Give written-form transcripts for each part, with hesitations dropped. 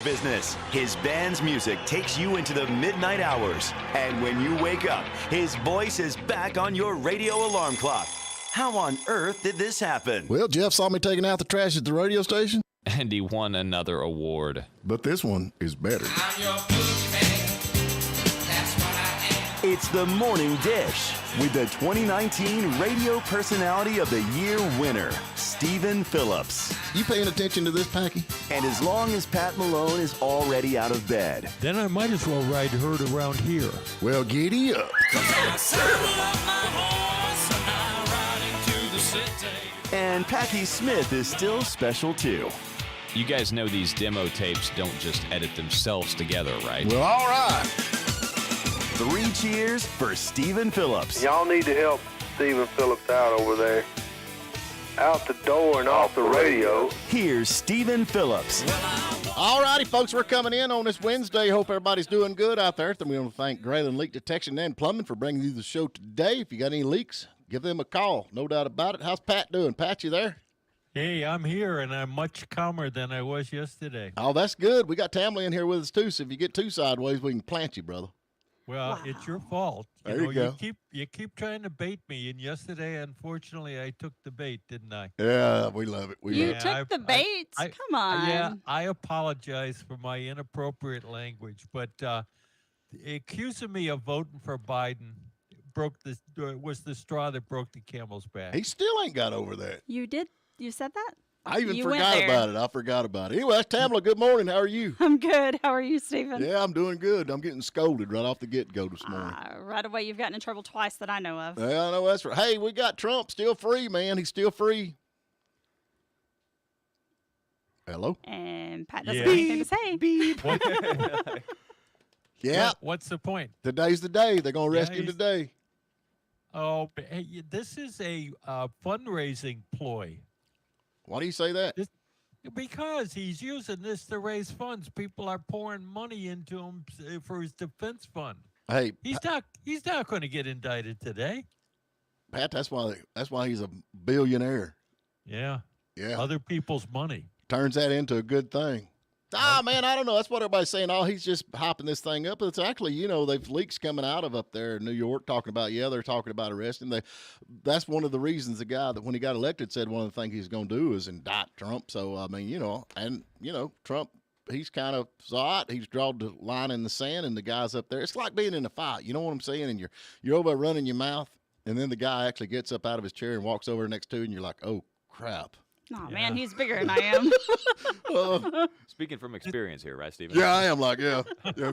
business. His band's music takes you into the midnight hours. And when you wake up, his voice is back on your radio alarm clock. How on earth did this happen? Well, Jeff saw me taking out the trash at the radio station. And he won another award. But this one is better. It's the Morning Dish with the 2019 Radio Personality of the Year winner, Stephen Phillips. You paying attention to this, Packy? And as long as Pat Malone is already out of bed. Then I might as well ride herd around here. Well, giddy up. And Packy Smith is still special too. You guys know these demo tapes don't just edit themselves together, right? Well, all right. 3 cheers for Stephen Phillips. Y'all need to help Stephen Phillips out over there. Out the door and off the radio. Here's Stephen Phillips. All righty, folks, we're coming in on this Wednesday. Hope everybody's doing good out there. Then we want to thank Grayling Leak Detection and Plumbing for bringing you the show today. If you got any leaks, give them a call. No doubt about it. How's Pat doing? Pat, you there? Hey, I'm here, and I'm much calmer than I was yesterday. Oh, that's good. We got Tamla in here with us, too, so if you get too sideways, we can plant you, brother. Well, It's your fault. There you go. You keep trying to bait me, and yesterday, unfortunately, I took the bait, didn't I? Yeah, we love it. You Yeah, took the bait? Come on. Yeah, I apologize for my inappropriate language, but accusing me of voting for Biden was the straw that broke the camel's back. He still ain't got over that. You did? You said that? I even You forgot went there. about it. I forgot about it. Anyway, that's Tamla. Good morning. How are you? I'm good. How are you, Stephen? Yeah, I'm doing good. I'm getting scolded right off the get-go this morning. Right away, you've gotten in trouble twice that I know of. Yeah, I know that's right. Hey, we got Trump still free, man. He's still free. Hello? And Pat doesn't Yeah. have anything to say. Beep. Yeah, What's the point? today's the day. They're going to arrest Yeah, him he's- today. Oh, but, hey, this is a fundraising ploy. Why do you say that? Because he's using this to raise funds. People are pouring money into him for his defense fund. Hey, He's not going to get indicted today. Pat, that's why he's a billionaire. Yeah. Yeah, Other people's money. turns that into a good thing. Man, I don't know. That's what everybody's saying. Oh, he's just hopping this thing up. It's actually, they've leaks coming out of up there in New York talking about, they're talking about arresting. That's one of the reasons the guy that when he got elected said one of the things he's going to do is indict Trump. So, Trump, he's kind of saw it. He's drawn the line in the sand, and the guy's up there. It's like being in a fight. You know what I'm saying? And you're over there running your mouth, and then the guy actually gets up out of his chair and walks over next to you, and you're like, oh, crap. Oh, man, he's bigger than I am. Speaking from experience here, right, Stephen? Yeah, I am like,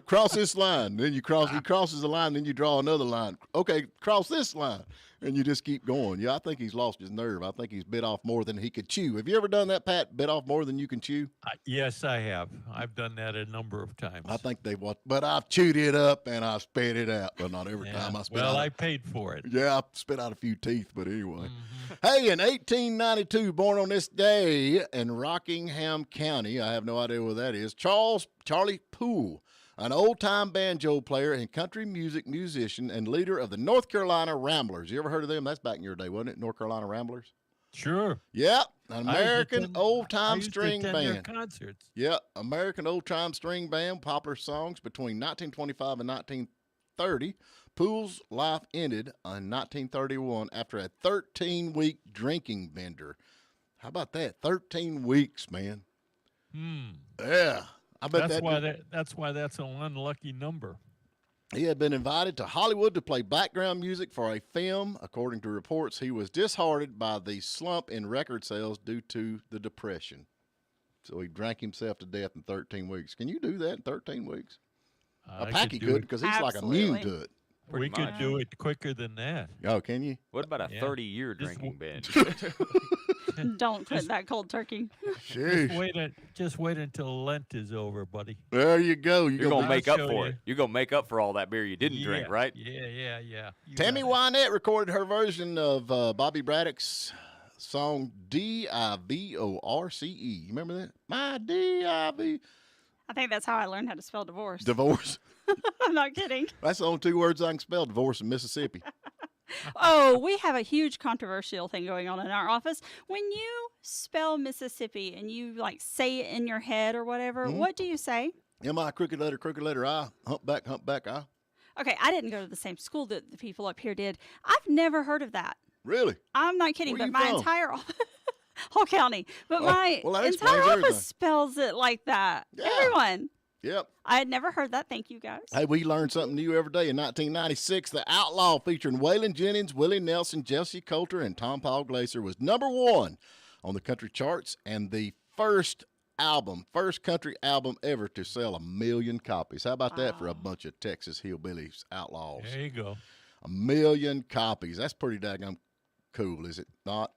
cross this line. Then he crosses the line, then you draw another line. Okay, cross this line. And you just keep going. Yeah, I think he's lost his nerve. I think he's bit off more than he could chew. Have you ever done that, Pat? Bit off more than you can chew? Yes, I have. I've done that a number of times. I think but I've chewed it up and I spit it out. Well, not every time I spit out. Well, I paid for it. Yeah, I spit out a few teeth, but anyway. Hey, in 1892, born on this day in Rockingham County, I have no idea where that is, Charlie Poole, an old-time banjo player and country music musician and leader of the North Carolina Ramblers. You ever heard of them? That's back in your day, wasn't it? North Carolina Ramblers? Sure. Yep, an I American old-time used to string attend their band. concerts. Yeah, American old-time string band, popular songs between 1925 and 1930. Poole's life ended in 1931 after a 13-week drinking bender. How about that? 13 weeks, man. Yeah. I bet That's why that's an unlucky number. He had been invited to Hollywood to play background music for a film. According to reports, he was disheartened by the slump in record sales due to the Depression. So he drank himself to death in 13 weeks. Can you do that in 13 weeks? Packy could because he's like immune to it. We could do it quicker than that. Oh, can you? What about a Yeah. 30-year drinking binge? Don't quit that cold turkey. Sheesh. Just wait until Lent is over, buddy. There you go. You're going to make up show for you. it. You're going to make up for all that beer you didn't drink, right? Yeah. You Tammy got it. Wynette recorded her version of Bobby Braddock's song Divorce. You remember that? My Div. I think that's how I learned how to spell divorce. Divorce. I'm not kidding. That's the only 2 words I can spell, divorce in Mississippi. Oh, we have a huge controversial thing going on in our office. When you spell Mississippi and you like say it in your head or whatever, what do you say? M-I, crooked letter I, humpback I. Okay, I didn't go to the same school that the people up here did. I've never heard of that. Really? I'm not kidding, Where but you my from? entire Whole county, but my well, that entire explains office everything. spells it like that. Yeah. Everyone. Yep. I had never heard that. Thank you, guys. Hey, we learn something new every day. In 1996, The Outlaw, featuring Waylon Jennings, Willie Nelson, Jesse Coulter, and Tom Paul Glaser, was #1 on the country charts and the first country album ever to sell 1 million copies. How about that for a bunch of Texas hillbillies, outlaws? There you go. 1 million copies. That's pretty daggone cool, is it not?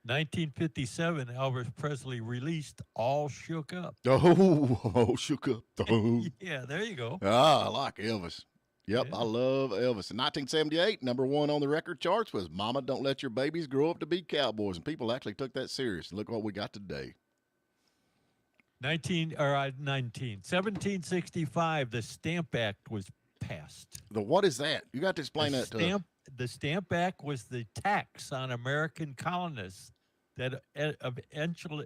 1957, Elvis Presley released All Shook Up. Oh, shook up. Oh. Yeah, there you go. I like Elvis. Yep, Yeah. I love Elvis. In 1978, '1 on the record charts was Mama Don't Let Your Babies Grow Up to Be Cowboys. And people actually took that serious. Look what we got today. 1765, the Stamp Act was passed. What is that? You got to explain that to us. The Stamp Act was the tax on American colonists that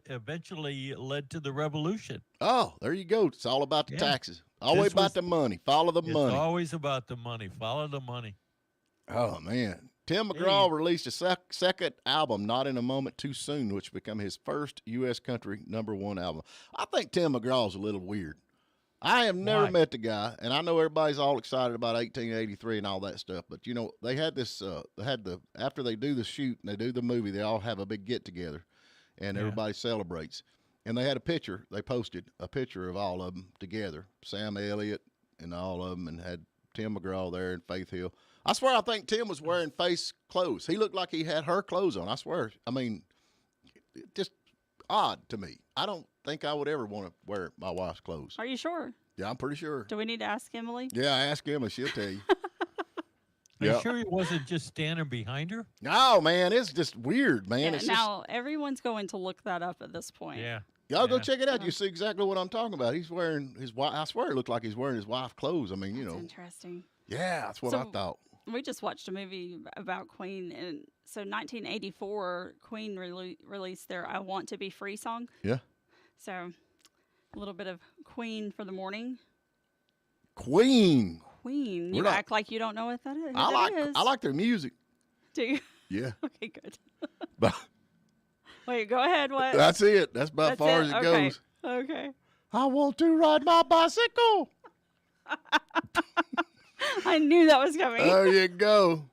eventually led to the Revolution. Oh, there you go. It's all about the Yeah. taxes. Always This about was- the money. Follow the It's money. always about the money. Follow the money. Oh, man. Tim McGraw released a second album, Not in a Moment Too Soon, which became his first U.S. country #1 album. I think Tim McGraw's a little weird. I have never Why? met the guy, and I know everybody's all excited about 1883 and all that stuff. But you know, they had this. After they do the shoot and they do the movie, they all have a big get together, and Yeah. everybody celebrates. And they had a picture. They posted a picture of all of them together, Sam Elliott and all of them, and had Tim McGraw there and Faith Hill. I swear, I think Tim was wearing face clothes. He looked like he had her clothes on. I swear. I mean, just odd to me. I don't think I would ever want to wear my wife's clothes. Are you sure? Yeah, I'm pretty sure. Do we need to ask Emily? Yeah, ask Emma. She'll tell you. Are you Yep. sure he wasn't just standing behind her? No, man, it's just weird, man. Yeah, It's now everyone's going to look that up at this point. Yeah. y'all go yeah. check it out. You see exactly what I'm talking about. He's wearing his wife. I swear, it looked like he's wearing his wife's clothes. I mean, you That's know. interesting. Yeah, that's what I So- thought. We just watched a movie about Queen, and so 1984, Queen released their "I Want to Be Free" song. Yeah. So a little bit of Queen for the morning. Queen. Queen. We're You not- act like you don't know what that is. who I that is. like their music. Do you? Yeah. Okay, good. But Wait, go ahead. What? that's it. That's about as That's far as it Okay. goes. Okay. I want to ride my bicycle. I knew that was coming. There you go.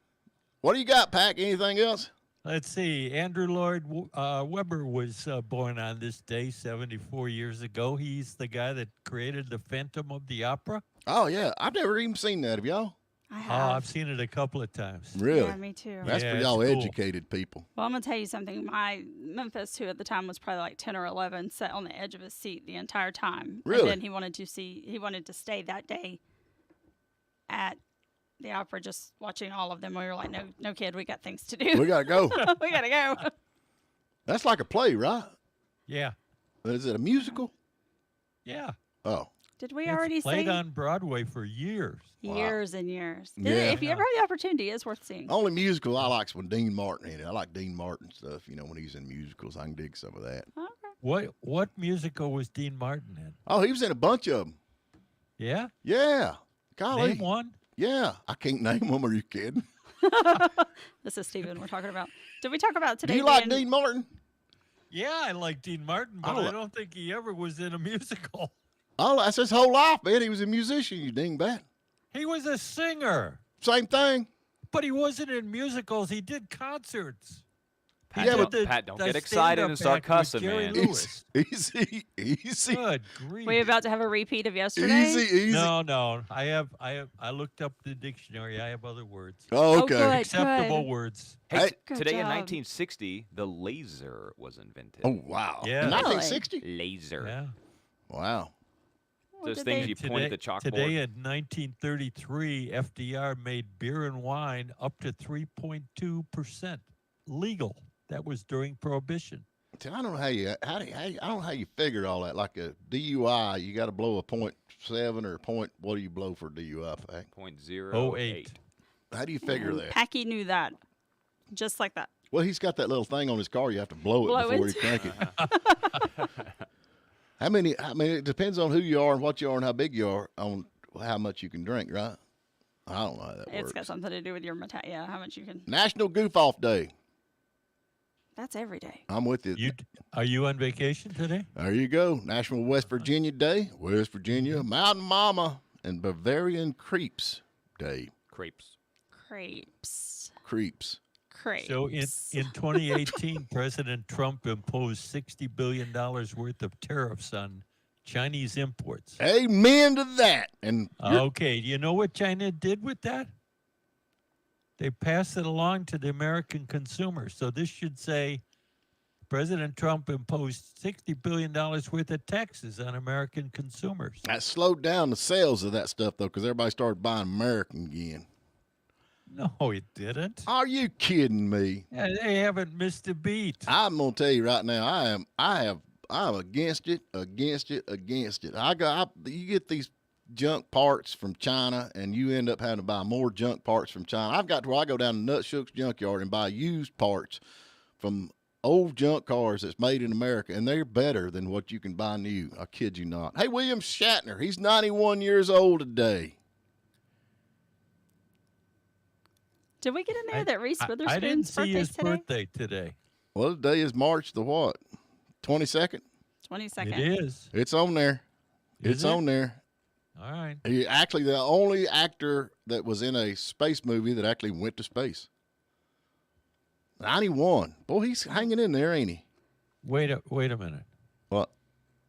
What do you got, Pack? Anything else? Let's see. Andrew Lloyd Webber was born on this day 74 years ago. He's the guy that created the Phantom of the Opera. Oh, yeah. I've never even seen that. Have y'all? I Oh, have. I've seen it a couple of times. Really? Yeah, me too. That's Yeah, for it's y'all cool. educated people. Well, I'm gonna tell you something. My Memphis, who at the time was probably like 10 or 11, sat on the edge of his seat the entire time. Really? And then he wanted to stay that day at the opera, just watching all of them. We were like, no, kid, we got things to do. We got to go. We gotta go. That's like a play, right? Yeah. Is it a musical? Yeah. Oh. Did we It's already played say on Broadway for years. years and years? Yeah. If you ever have the opportunity, it's worth seeing. Only musical I like is when Dean Martin in it. I like Dean Martin stuff. You know, when he's in musicals, I can dig some of that. Okay. What musical was Dean Martin in? Oh, he was in a bunch of them. Yeah? Yeah. Golly. Name one? Yeah. I can't name them. Are you kidding? This is Steven we're talking about. Did we talk about Do today? you like being- Dean Martin? Yeah, I like Dean Martin, but I don't think he ever was in a musical. Oh, that's his whole life, man. He was a musician, you dingbat. He was a singer, Same thing. but he wasn't in musicals. He did concerts. Pat, Yeah, don't, but Pat, don't the get excited and start stand-up act with cussing, Jerry man. Lewis. Easy. Good grief. We about to have a repeat of yesterday? Easy. No. I looked up the dictionary. I have other words. Oh, Oh, okay. good. Acceptable words. Hey, Hey. Good today in job. 1960, the laser was invented. Oh, wow. Yeah. In Really? 1960? Laser. Yeah. Wow. What Those did things they- you point at the chalkboard. Today in 1933, FDR made beer and wine up to 3.2% legal. That was during Prohibition. See, I don't know I don't know how you figure all that. Like a DUI, you got to blow a .7 or what do you blow for DUI? Pack? 0.08. '08. How do you figure that? Packy knew that. Just like that. Well, he's got that little thing on his car. You have to blow it before you crank it. I mean, it depends on who you are and what you are and how big you are on how much you can drink, right? I don't know how that works. It's got something to do with your how much you can. National Goof Off Day. That's every day. I'm with you. Are you on vacation today? There you go. National West Virginia Day. West Virginia Mountain Mama and Bavarian Creeps Day. Crepes. Crepes. Creeps. Crepes. So in 2018, President Trump imposed $60 billion worth of tariffs on Chinese imports. Amen to that. And Okay, you know what China did with that? They passed it along to the American consumer. So this should say President Trump imposed $60 billion worth of taxes on American consumers. that slowed down the sales of that stuff, though, because everybody started buying American again. No, it didn't. Are you kidding me? Yeah, they haven't missed a beat. I'm gonna tell you right now, I'm against it. You get these junk parts from China, and you end up having to buy more junk parts from China. I've got to where I go down to Nutshook's junkyard and buy used parts from old junk cars that's made in America, and they're better than what you can buy new. I kid you not. Hey, William Shatner, he's 91 years old today. Did we get in there that Reese I didn't Witherspoon's see birthday's his today? birthday today. Well, today is March the what? 22nd? 22nd. It is. It's on there. Is It's it? on there. All right. He actually the only actor that was in a space movie that actually went to space. 91. Boy, he's hanging in there, ain't he? Wait a minute. What?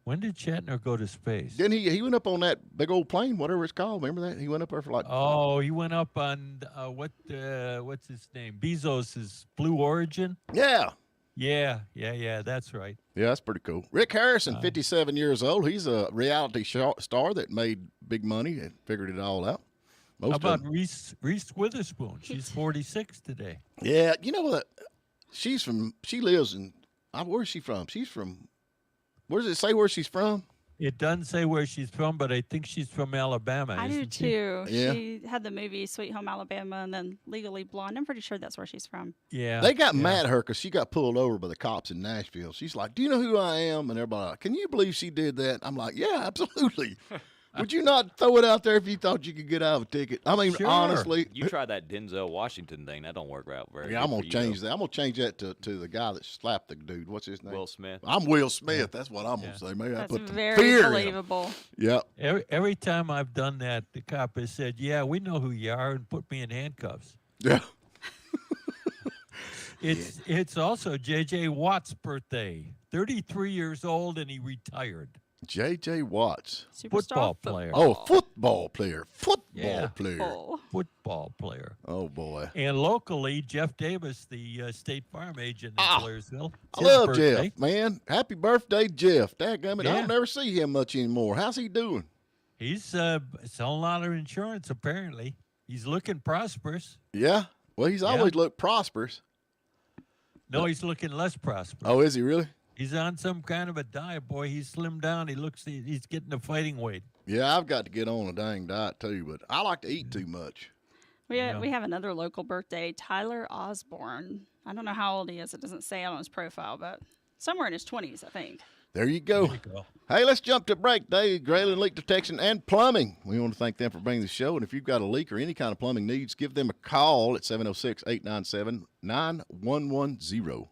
When did Shatner go to space? Didn't he went up on that big old plane, whatever it's called. Remember that? He went up there for like Oh, he went up on what's his name? Bezos's Blue Origin. Yeah. Yeah. That's right. Yeah, that's pretty cool. Rick Harrison, 57 years old. He's a reality star that made big money and figured it all out. How about Reese Witherspoon? She's 46 today. Yeah, you know what? She lives in, where's she from? She's from, where does it say where she's from? It doesn't say where she's from, but I think she's from Alabama. I do isn't she? too. Yeah. She had the movie Sweet Home Alabama and then Legally Blonde. I'm pretty sure that's where she's from. Yeah. They got yeah. mad at her because she got pulled over by the cops in Nashville. She's like, "Do you know who I am?" And everybody like, "Can you believe she did that?" I'm like, "Yeah, absolutely." Would you not throw it out there if you thought you could get out of a ticket? I mean, Sure. honestly. You try that Denzel Washington thing. That don't work out very Yeah, good I'm gonna for you, change though. that. I'm gonna change that to the guy that slapped the dude. What's his name? Will Smith. I'm Will Smith. That's what I'm gonna say. Maybe I That's put the very fear in him. believable. Yep. Every time I've done that, the cop has said, "Yeah, we know who you are," and put me in handcuffs. Yeah. It's also J.J. Watt's birthday. 33 years old, and he retired. J.J. Watts. Football player. Oh, football player. Yeah. Oh. Football player. Oh boy. And locally, Jeff Davis, the State Farm agent in Blairsville. I it's his love birthday. Jeff, man. Happy birthday, Jeff. Dadgummit, I Yeah. don't never see him much anymore. How's he doing? He's selling a lot of insurance, apparently. He's looking prosperous. Yeah. Well, he's always looked prosperous. No, he's looking less prosperous. Oh, is he really? He's on some kind of a diet, boy. He's slimmed down. He's getting the fighting weight. Yeah, I've got to get on a dang diet too, but I like to eat too much. We have another local birthday, Tyler Osborne. I don't know how old he is. It doesn't say on his profile, but somewhere in his 20s, I think. There you go. There you go. Hey, let's jump to break. Dave Grayling Leak Detection and Plumbing. We want to thank them for bringing the show. And if you've got a leak or any kind of plumbing needs, give them a call at 706-897-9110.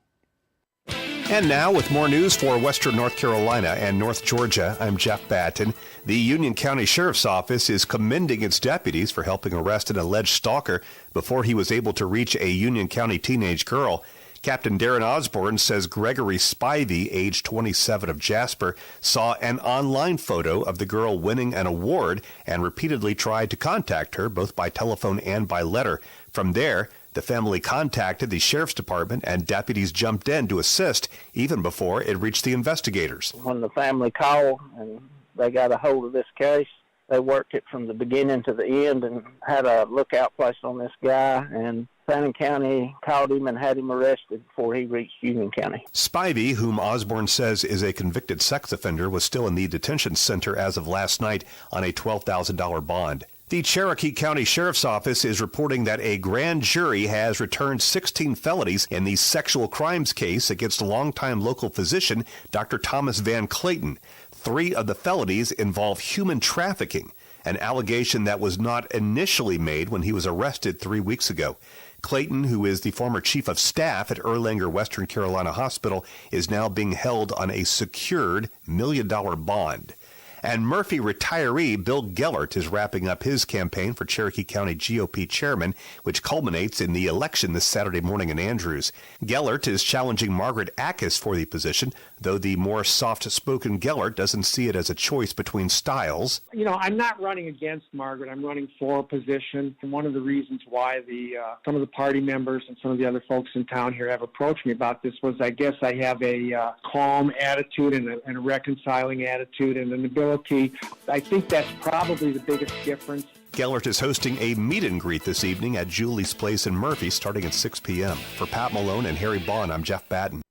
And now, with more news for Western North Carolina and North Georgia, I'm Jeff Batten. The Union County Sheriff's Office is commending its deputies for helping arrest an alleged stalker before he was able to reach a Union County teenage girl. Captain Darren Osborne says Gregory Spivey, age 27 of Jasper, saw an online photo of the girl winning an award and repeatedly tried to contact her both by telephone and by letter. From there, the family contacted the sheriff's department and deputies jumped in to assist even before it reached the investigators. When the family called and they got a hold of this case, they worked it from the beginning to the end and had a lookout placed on this guy, and Fannin County called him and had him arrested before he reached Union County. Spivey, whom Osborne says is a convicted sex offender, was still in the detention center as of last night on a $12,000 bond. The Cherokee County Sheriff's Office is reporting that a grand jury has returned 16 felonies in the sexual crimes case against longtime local physician Dr. Thomas Van Clayton. 3 of the felonies involve human trafficking, an allegation that was not initially made when he was arrested 3 weeks ago. Clayton, who is the former chief of staff at Erlanger Western Carolina Hospital, is now being held on a secured $1 million bond. And Murphy retiree Bill Gellert is wrapping up his campaign for Cherokee County GOP chairman, which culminates in the election this Saturday morning in Andrews. Gellert is challenging Margaret Akes for the position, though the more soft-spoken Gellert doesn't see it as a choice between styles. You know, I'm not running against Margaret. I'm running for a position. And one of the reasons why some of the party members and some of the other folks in town here have approached me about this was I guess I have a calm attitude and a reconciling attitude and an ability. I think that's probably the biggest difference. Gellert is hosting a meet and greet this evening at Julie's Place in Murphy starting at 6 p.m. For Pat Malone and Harry Bond, I'm Jeff Batten.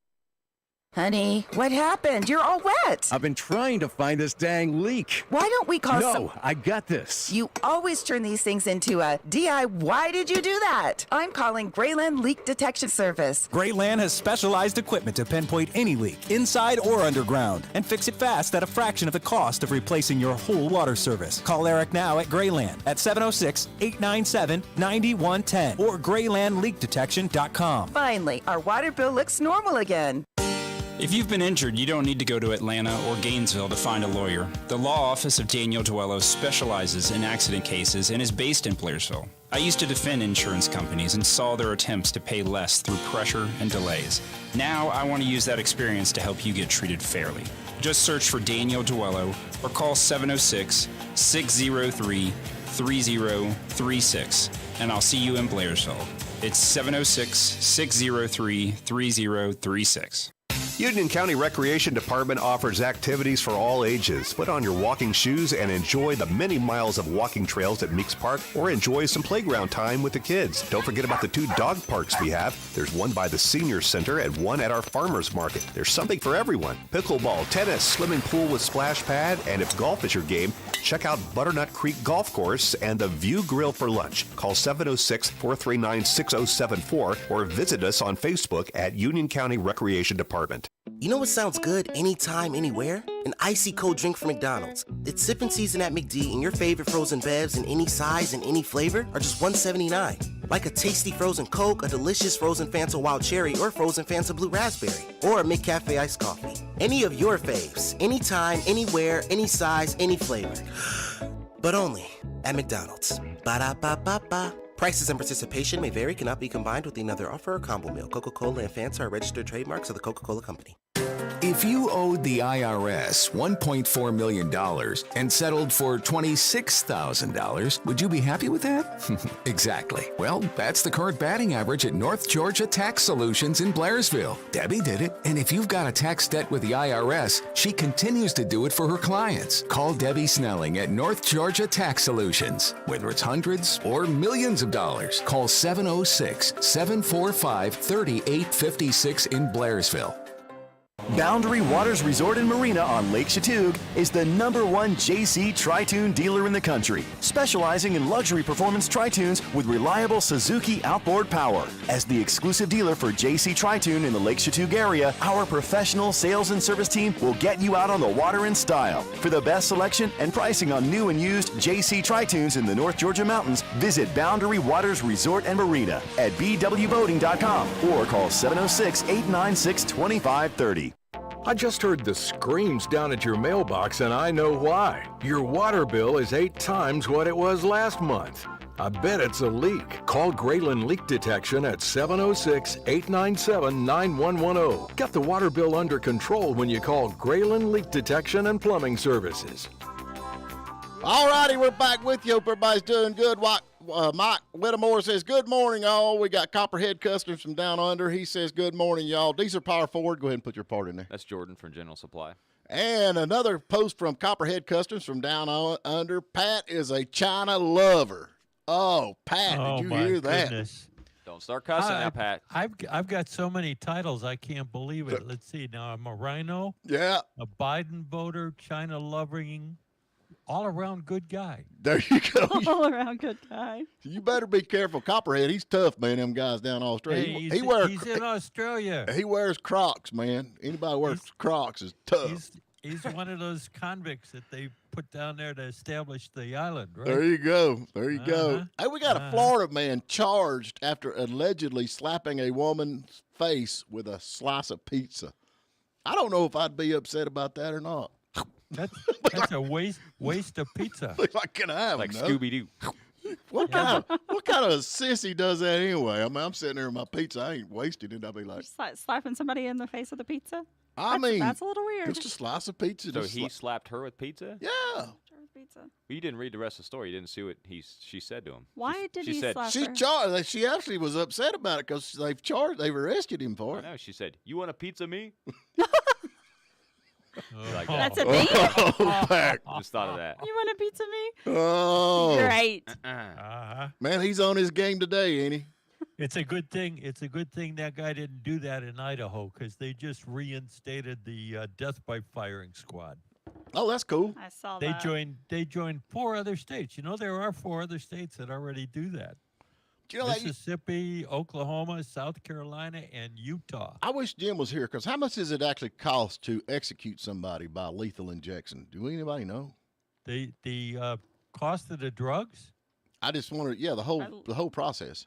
Honey, what happened? You're all wet. I've been trying to find this dang leak. Why don't we call No, I got this. You always turn these things into a DIY. Why did you do that? I'm calling Grayland Leak Detection Service. Grayland has specialized equipment to pinpoint any leak, inside or underground, and fix it fast at a fraction of the cost of replacing your whole water service. Call Eric now at Grayland at 706-897-9110 or GraylandLeakDetection.com. Finally, our water bill looks normal again. If you've been injured, you don't need to go to Atlanta or Gainesville to find a lawyer. The law office of Daniel Duello specializes in accident cases and is based in Blairsville. I used to defend insurance companies and saw their attempts to pay less through pressure and delays. Now I want to use that experience to help you get treated fairly. Just search for Daniel Duello or call 706-603-3036 and I'll see you in Blairsville. It's 706-603-3036. Union County Recreation Department offers activities for all ages. Put on your walking shoes and enjoy the many miles of walking trails at Meeks Park or enjoy some playground time with the kids. Don't forget about the 2 dog parks we have. There's one by the Senior Center and one at our Farmers Market. There's something for everyone. Pickleball, tennis, swimming pool with splash pad, and if golf is your game, check out Butternut Creek Golf Course and the View Grill for lunch. Call 706-439-6074 or visit us on Facebook at Union County Recreation Department. You know what sounds good anytime, anywhere? An icy cold drink from McDonald's. It's sipping season at McD, and your favorite frozen bevs in any size and any flavor are just $1.79. Like a tasty frozen Coke, a delicious frozen Fanta Wild Cherry, or frozen Fanta Blue Raspberry, or a McCafe iced coffee. Any of your faves, anytime, anywhere, any size, any flavor. But only at McDonald's. Ba-da-ba-ba-ba. Prices and participation may vary, cannot be combined with another offer or combo meal. Coca-Cola and Fanta are registered trademarks of the Coca-Cola Company. If you owed the IRS $1.4 million and settled for $26,000, would you be happy with that? Exactly. Well, that's the current batting average at North Georgia Tax Solutions in Blairsville. Debbie did it, and if you've got a tax debt with the IRS, she continues to do it for her clients. Call Debbie Snelling at North Georgia Tax Solutions. Whether it's hundreds or millions of dollars, call 706-745-3856 in Blairsville. Boundary Waters Resort and Marina on Lake Chatuge is the #1 JC Tri-Tune dealer in the country, specializing in luxury performance Tri-Tunes with reliable Suzuki outboard power. As the exclusive dealer for JC Tri-Tune in the Lake Chatuge area, our professional sales and service team will get you out on the water in style. For the best selection and pricing on new and used JC Tri-Tunes in the North Georgia mountains, visit Boundary Waters Resort and Marina at bwboating.com or call 706-896-2530. I just heard the screams down at your mailbox, and I know why. Your water bill is 8 times what it was last month. I bet it's a leak. Call Grayland Leak Detection at 706-897-9110. Get the water bill under control when you call Grayland Leak Detection and Plumbing Services. All righty, we're back with you. Hope everybody's doing good. Mike Whittemore says, good morning, all. We got Copperhead Customs from Down Under. He says, good morning, y'all. Diesel Power Forward. Go ahead and put your part in there. That's Jordan from General Supply. And another post from Copperhead Customs from Down Under. Pat is a China lover. Oh, Pat, did you hear that? Goodness. Don't start cussing now, Pat. I've got so many titles, I can't believe it. Let's see. Now, I'm a rhino. Yeah. A Biden voter, China loving. all around good guy. There you go. All around good guy. You better be careful. Copperhead, he's tough, man. Them guys down in Australia. Hey, he wears. he's in Australia. He wears Crocs, man. Anybody who wears Crocs is tough. He's one of those convicts that they put down there to establish the island, right? There you go. There you go. Uh-huh. Hey, we got a Florida man charged after allegedly slapping a woman's face with a slice of pizza. I don't know if I'd be upset about that or not. That's a waste of pizza. Like, can I have Like another? Scooby-Doo. What kind of sissy does that anyway? I mean, I'm sitting there with my pizza. I ain't wasting it. I'll be like, Just like slapping somebody in the face with a pizza. I mean, that's a little weird. Just a slice of pizza. So just he slapped her with pizza? Yeah. Pizza. Well, you didn't read the rest of the story. You didn't see what she said to him. Why did she he said, slap She her? charged. She actually was upset about it because they've arrested him for I it. know. She said, "You want a pizza, me?" Like, That's a thing? Pat. Just thought of that. You want a pizza, me? Oh, Great. man, he's on his game today, ain't he? It's a good thing. It's a good thing that guy didn't do that in Idaho because they just reinstated the death by firing squad. Oh, that's cool. I saw They that. joined 4 other states. You know, there are 4 other states that already do that. Do you know that Mississippi, Oklahoma, South Carolina, and Utah. I wish Jim was here because how much does it actually cost to execute somebody by lethal injection? Do anybody know? The cost of the drugs? I just wonder. Yeah, the whole process.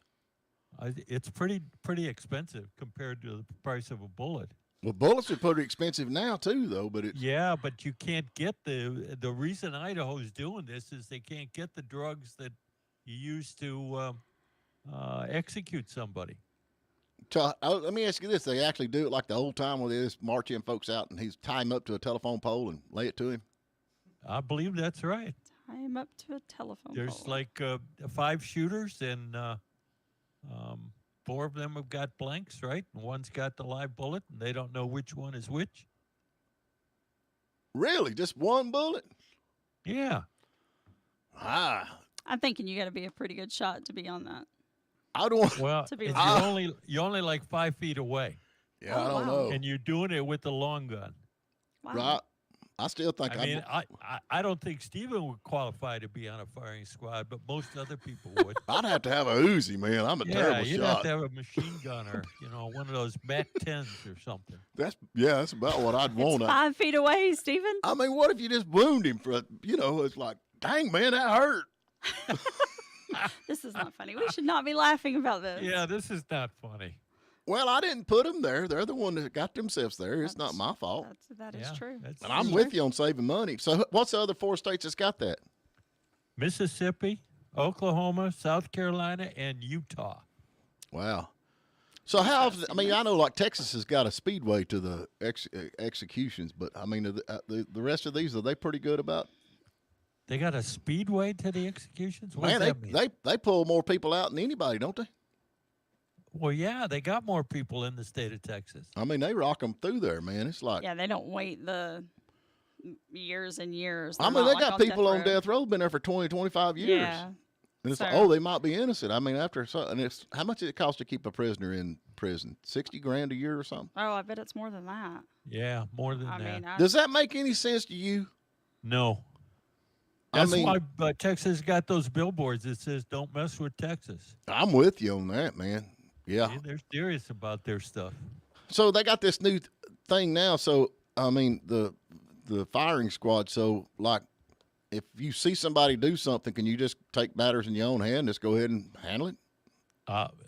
It's pretty expensive compared to the price of a bullet. Well, bullets are pretty expensive now too, though. But it's but you can't get the reason Idaho's doing this is they can't get the drugs that you use to execute somebody. So, let me ask you this: they actually do it like the old time where they just march in folks out and he's tie him up to a telephone pole and lay it to him. I believe that's right. Tie him up to a telephone There's pole. like 5 shooters, and 4 of them have got blanks, right? And one's got the live bullet, and they don't know which one is which. Really, just one bullet? Yeah. I'm thinking you got to be a pretty good shot to be on that. I don't. Well, To be you're honest. only like 5 feet away. Yeah, I don't know. And you're doing it with the long gun. Wow. Right. I still think. I mean, I don't think Stephen would qualify to be on a firing squad, but most other people would. I'd have to have a Uzi, man. I'm a terrible you'd shot. have to have a machine gun or one of those Mac 10s or something. That's about what I'd want. 5 feet away, Stephen. I mean, what if you just wound him for it's like, dang man, that hurt. This is not funny. We should not be laughing about this. Yeah, this is not funny. Well, I didn't put them there. They're the one that got themselves there. It's not my fault. That is true. And I'm with you on saving money. So what's the other 4 states that's got that? Mississippi, Oklahoma, South Carolina, and Utah. Wow. So how? I mean, I know like Texas has got a speedway to the executions, but I mean, the rest of these, are they pretty good about? They got a speedway to the executions? What does Man, that mean? they pull more people out than anybody, don't they? Well, yeah, they got more people in the state of Texas. I mean, they rock them through there, man. It's like, Yeah, they don't wait the years and years. I They're mean, not they like got people on row. death row been there for 20, 25 years. Yeah. And it's So- like, oh, they might be innocent. I mean, and it's how much does it cost to keep a prisoner in prison? $60,000 a year or something? Oh, I bet it's more than that. Yeah, more than I that. mean, Does that make any sense to you? No. I That's mean- why Texas got those billboards that says "Don't mess with Texas." I'm with you on that, man. Yeah. See, they're serious about their stuff. So they got this new thing now. So I mean, the firing squad. So like, if you see somebody do something, can you just take matters in your own hand? Just go ahead and handle it.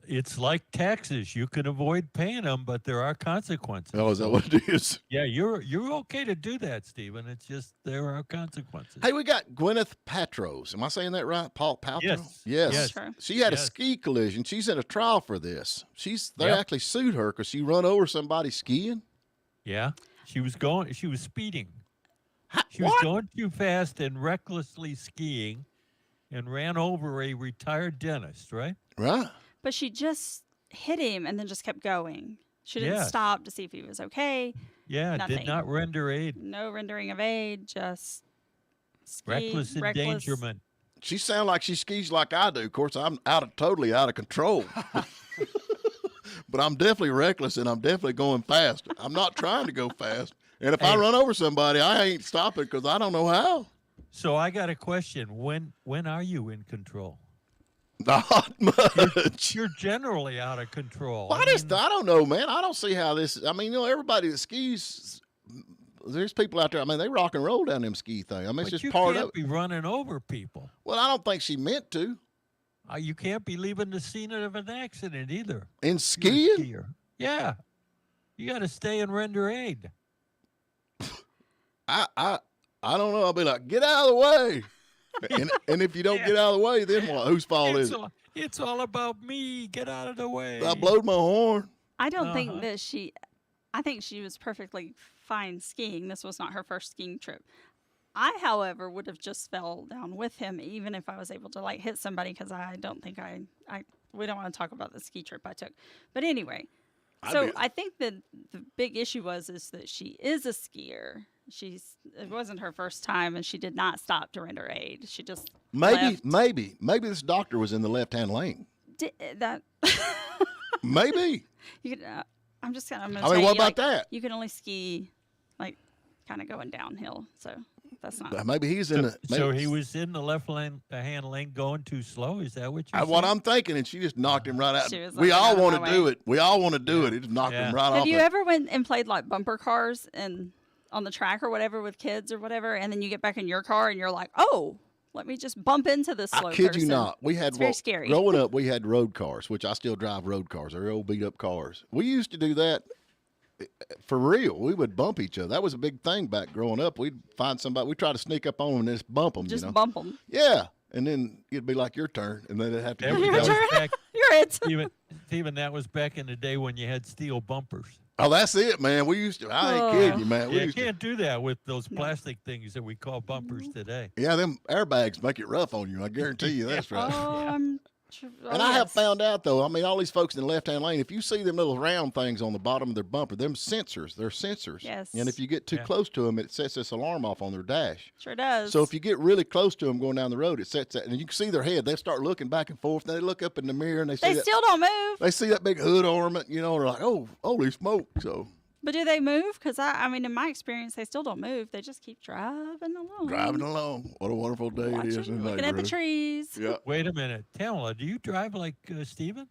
It's like taxes. You can avoid paying them, but there are consequences. Oh, is that what it is? Yeah, you're okay to do that, Stephen. It's just there are consequences. Hey, we got Gwyneth Paltrow. Am I saying that right? Paltrow? Yes. Yes. Yes. True. She had a Yes. ski collision. She's in a trial for this. They Yep. actually sued her because she run over somebody skiing. Yeah, she was speeding. She was going too fast and recklessly skiing, and ran over a retired dentist. Right. Right. But she just hit him and then just kept going. She didn't Yes. stop to see if he was okay. Yeah, Nothing. did not render aid. No rendering of aid, just Reckless endangerment. She sounds like she skis like I do. Of course, I'm totally out of control. But I'm definitely reckless and I'm definitely going fast. I'm not trying to go fast. And if I run over somebody, I ain't stopping because I don't know how. So I got a question. When are you in control? Not much. You're generally out of control. Well, I don't know, man. I don't see how this. I mean, everybody that skis, there's people out there. I mean, they rock and roll down them ski thing. I mean, it's But just you part can't of it. be running over people. Well, I don't think she meant to. You can't be leaving the scene of an accident either. In You're a skiing? skier. Yeah. You got to stay and render aid. I don't know. I'll be like, get out of the way. and if you don't get out of the way, then what? Whose fault is it? It's all about me. Get out of the way. I blowed my horn. I don't think that I think she was perfectly fine skiing. This was not her first skiing trip. I, however, would have just fell down with him, even if I was able to like hit somebody, because I don't think we don't want to talk about the ski trip I took. But anyway, I think that the big issue is that she is a skier. It wasn't her first time, and she did not stop to render aid. She just left. Maybe this doctor was in the left-hand lane. That Maybe. you could, I'm just gonna. I mean, what about that? You can only ski like kind of going downhill, so that's not. Maybe he's in the. So he was in the hand lane going too slow. Is that what you're saying? What I'm thinking, and she just knocked him right out. She was We like, all "Get out want of to my do way." it. We all want to do it. It just knocked him right off. Have you the- ever went and played like bumper cars and on the track or whatever with kids or whatever, and then you get back in your car and you're like, oh, let me just bump into this slow I kid person. you not. We had It's very scary. Growing up, we had road cars, which I still drive road cars. They're old beat up cars. We used to do that for real. We would bump each other. That was a big thing back growing up. We'd find somebody. We'd try to sneak up on them and just bump them. Just you know? bump them. Yeah, and then it'd be like your turn, and then it'd have to. That be was back, You're it. Stephen, that was back in the day when you had steel bumpers. Oh, that's it, man. We used to. I ain't kidding you, man. We You used to. can't do that with those plastic things that we call bumpers today. Yeah, them airbags make it rough on you. I guarantee you that's right. And I have yes. found out though. I mean, all these folks in the left-hand lane. If you see them little round things on the bottom of their bumper, them sensors. They're sensors. Yes. And if you get too close to them, it sets this alarm off on their dash. Sure does. So if you get really close to them going down the road, it sets that, and you can see their head. They start looking back and forth. And they look up in the mirror and they see They that, still don't move. They see that big hood ornament, you know. And they're like, "Oh, holy smoke!" So But do they move? Because I mean, in my experience, they still don't move. They just keep driving along. driving along, what a wonderful day it is in the Looking at the neighborhood. trees. Yeah. Wait a minute. Tamala, do you drive like Stephen?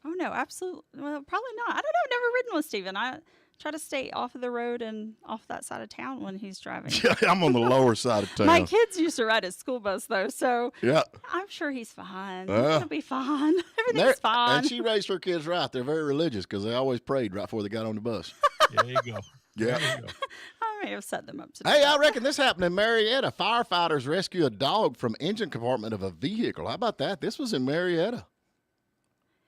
Oh no, absolutely. Well, probably not. I don't know. I've never ridden with Steven. I try to stay off of the road and off that side of town when he's driving. I'm on the lower side of town. My kids used to ride his school bus though, so Yeah. I'm sure he's fine. Yeah. It'll be fine. They're- Everything's fine. And she raised her kids right. They're very religious because they always prayed right before they got on the bus. There you go. Yeah. There you go. I may have set them up to do Hey, that. I reckon this happened in Marietta. Firefighters rescue a dog from engine compartment of a vehicle. How about that? This was in Marietta.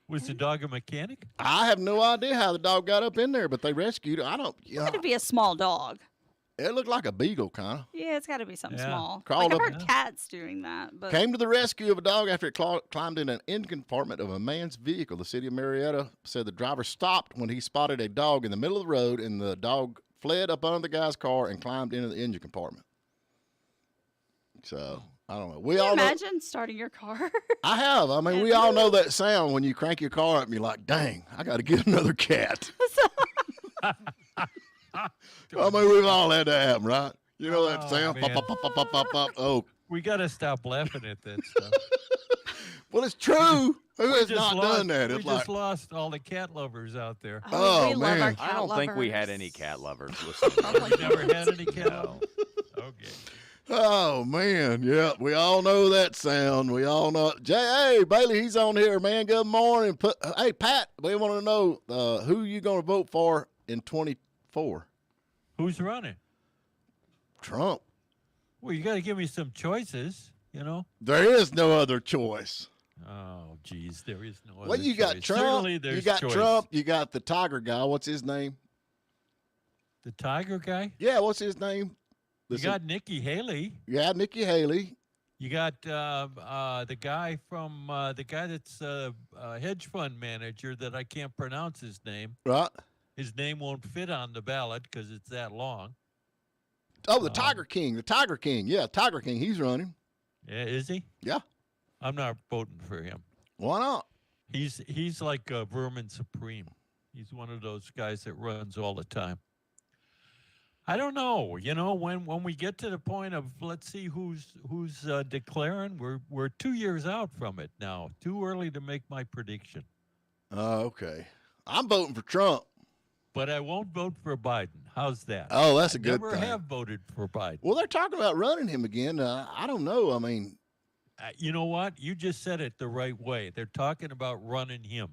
Was the dog a mechanic? I have no idea how the dog got up in there, but they rescued it. I don't. It's got to be a small dog. It looked like a beagle, kind of. Yeah, it's got to be something Yeah. small. Crawled Like I've up- heard cats doing that, but Came to the rescue of a dog after it climbed in an engine compartment of a man's vehicle. The city of Marietta said the driver stopped when he spotted a dog in the middle of the road, and the dog fled up under the guy's car and climbed into the engine compartment. So I don't know. We can you all know. imagine starting your car? I have. I mean, we all know that sound when you crank your car up and you're like, "Dang, I got to get another cat." I mean, we've all had that happen, right? You know that Oh, sound? Pop, man. pop, pop, pop, pop, pop, pop. Oh, We got to stop laughing at that stuff. well, it's true. Who has just not lost- done that? We It's just like, lost all the cat lovers out there. Oh, we love our man. cat I don't think we had lovers. any cat lovers listening. You never had any cat lovers? Okay. oh man, yeah, we all know that sound. We all know. Hey, Bailey, he's on here, man. Good morning. Hey, Pat, we want to know who you going to vote for in 24? Who's running? Trump. Well, you got to give me some choices, you know? There is no other choice. Oh, geez, there is no other Well, you got choice. Trump. Certainly You there's got choice. Trump. You got the Tiger guy. What's his name? The Tiger guy? Yeah, what's his name? You got Nikki Haley. Yeah, Nikki Haley. You got the guy from the guy that's a hedge fund manager that I can't pronounce his name. Right. His name won't fit on the ballot because it's that long. Oh, the Tiger King. The Tiger King. Yeah, Tiger King. He's running. Yeah, is he? Yeah. I'm not voting for him. Why not? He's like Vermin Supreme. He's one of those guys that runs all the time. I don't know. You know, when we get to the point of let's see who's declaring, we're 2 years out from it now. Too early to make my prediction. Okay. I'm voting for Trump. But I won't vote for Biden. How's that? Oh, that's a good thing. Never have voted for Biden. Well, they're talking about running him again. I don't know. I mean, you know what? You just said it the right way. They're talking about running him.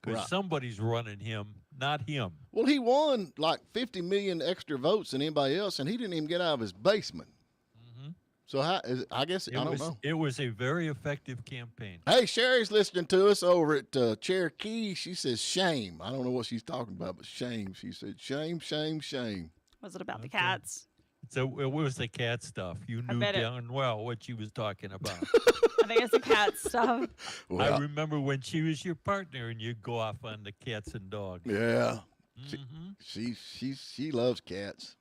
Because somebody's running him, not him. Well, he won like 50 million extra votes than anybody else, and he didn't even get out of his basement. Mm-hmm. So I guess, I don't know. It was a very effective campaign. Hey, Sherry's listening to us over at Cherokee. She says shame. I don't know what she's talking about, but shame. She said shame, shame, shame. Was it about the cats? So it was the cat stuff. You knew darn well what she was talking about. I think it's the cat stuff. Well, I remember when she was your partner and you'd go off on the cats and dogs. Yeah. Mm-hmm. She loves cats.